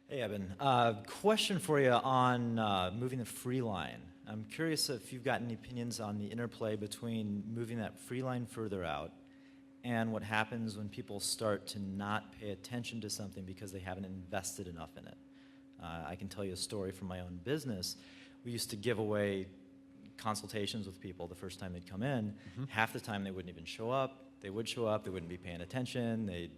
Hey, Eben. Question for you on moving the free line. I'm curious if you've got any opinions on the interplay between moving that free line further out and what happens when people start to not pay attention to something because they haven't invested enough in it. I can tell you a story from my own business. We used to give away consultations with people the first time they'd come in. Half the time they wouldn't even show up. They would show up, they wouldn't be paying attention, they'd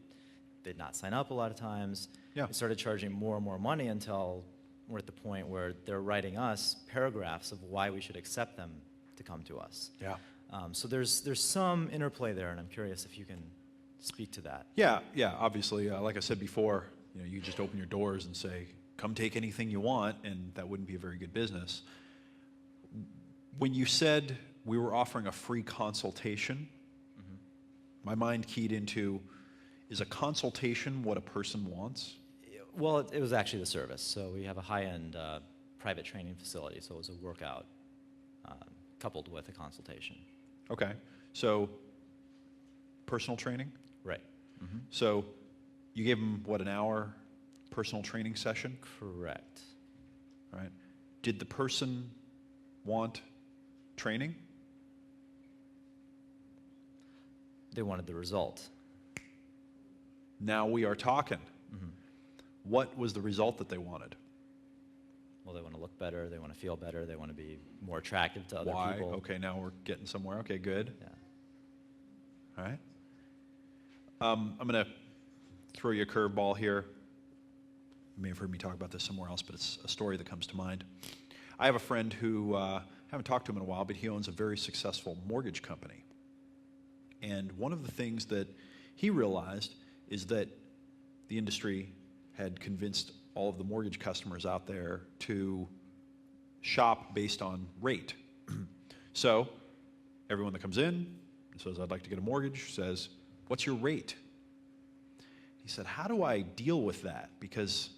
not sign up a lot of times. Yeah. We started charging more and more money until we're at the point where they're writing us paragraphs of why we should accept them to come to us. Yeah. So there's some interplay there, and I'm curious if you can speak to that. Yeah, obviously, like I said before, you just open your doors and say, come take anything you want, and that wouldn't be a very good business. When you said we were offering a free consultation, my mind keyed into, is a consultation what a person wants? Well, it was actually the service. So we have a high-end private training facility, so it was a workout coupled with a consultation. Okay, so personal training? Right. So you gave them, what, an hour personal training session? Correct. Right. Did the person want training? They wanted the result. Now we are talking. What was the result that they wanted? Well, they want to look better, they want to feel better, they want to be more attractive to other Why? people. Okay, now we're getting somewhere. Okay, good. Yeah. All right. I'm going to throw you a curveball here. You may have heard me talk about this somewhere else, but it's a story that comes to mind. I have a friend who, I haven't talked to him in a while, but he owns a very successful mortgage company. And one of the things that he realized is that the industry had convinced all of the mortgage customers out there to shop based on rate. So everyone that comes in and says, I'd like to get a mortgage, says, what's your rate? He said, how do I deal with that? Because,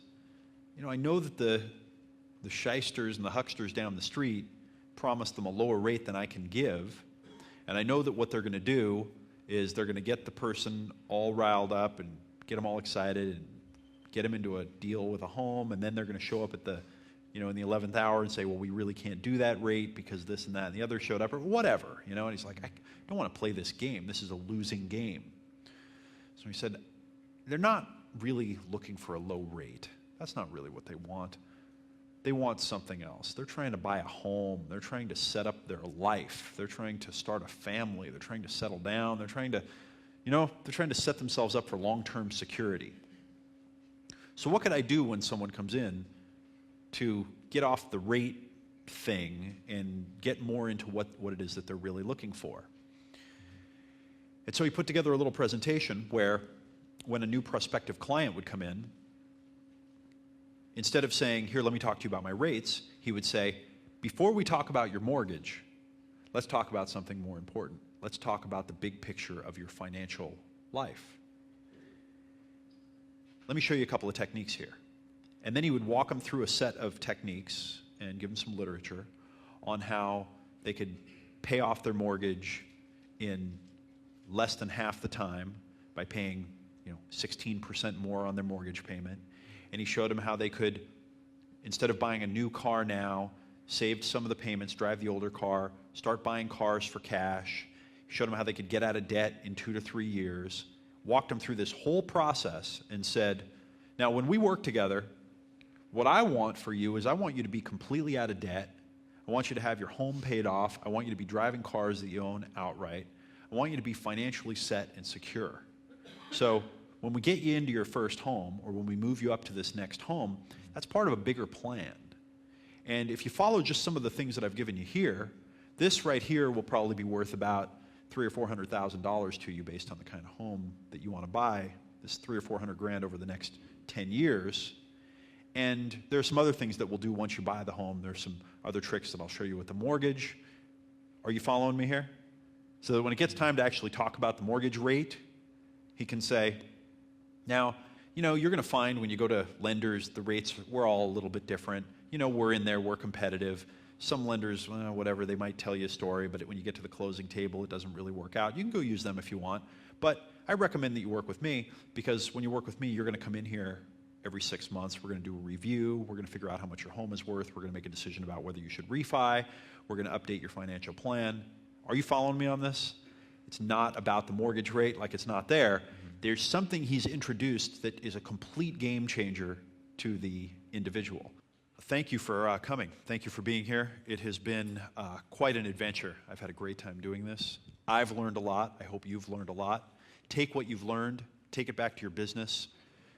I know that the shysters and the hucksters down the street promised them a lower rate than I can give, and I know that what they're going to do is they're going to get the person all riled up and get them all excited and get them into a deal with a home, and then they're going to show up at the, in the 11th hour and say, well, we really can't do that rate because this and that, and the other showed up, or whatever, and he's like, I don't want to play this game. This is a losing game. So he said, they're not really looking for a low rate. That's not really what they want. They want something else. They're trying to buy a home. They're trying to set up their life. They're trying to start a family. They're trying to settle down. They're trying to, they're trying to set themselves up for long-term security. So what could I do when someone comes in to get off the rate thing and get more into what it is that they're really looking for? And so he put together a little presentation where when a new prospective client would come in, instead of saying, here, let me talk to you about my rates, he would say, before we talk about your mortgage, let's talk about something more important. Let's talk about the big picture of your financial life. Let me show you a couple of techniques here. And then he would walk them through a set of techniques and give them some literature on how they could pay off their mortgage in less than half the time by paying 16% more on their mortgage payment. And he showed them how they could, instead of buying a new car now, save some of the payments, drive the older car, start buying cars for cash. He showed them how they could get out of debt in 2 to 3 years, walked them through this whole process and said, now when we work together, what I want for you is I want you to be completely out of debt. I want you to have your home paid off. I want you to be driving cars that you own outright. I want you to be financially set and secure. So when we get you into your first home, or when we move you up to this next home, that's part of a bigger plan. And if you follow just some of the things that I've given you here, this right here will probably be worth about $300,000 or $400,000 to you based on the kind of home that you want to buy. This $300,000 or $400,000 over the next 10 years. And there's some other things that we'll do once you buy the home. There's some other tricks that I'll show you with the mortgage. Are you following me here? So that when it gets time to actually talk about the mortgage rate, he can say, now, you're going to find when you go to lenders, the rates, we're all a little bit different. We're in there, we're competitive. Some lenders, whatever, they might tell you a story, but when you get to the closing table, it doesn't really work out. You can go use them if you want. But I recommend that you work with me, because when you work with me, you're going to come in here Every 6 months, we're going to do a review. We're going to figure out how much your home is worth. We're going to make a decision about whether you should refi. We're going to update your financial plan. Are you following me on this? It's not about the mortgage rate like it's not there. Mm-hmm. There's something he's introduced that is a complete game changer to the individual. Thank you for coming. Thank you for being here. It has been quite an adventure. I've had a great time doing this. I've learned a lot. I hope you've learned a lot. Take what you've learned, take it back to your business.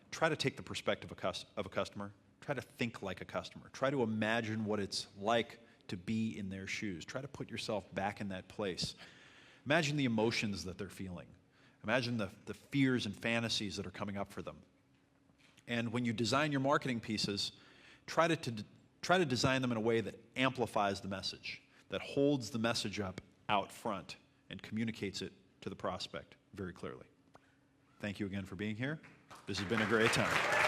Try to take the perspective of a customer. Try to think like a customer. Try to imagine what it's like to be in their shoes. Try to put yourself back in that place. Imagine the emotions that they're feeling. Imagine the fears and fantasies that are coming up for them. And when you design your marketing pieces, try to design them in a way that amplifies the message, that holds the message up out front and communicates it to the prospect very clearly. Thank you again for being here. This has been a great time.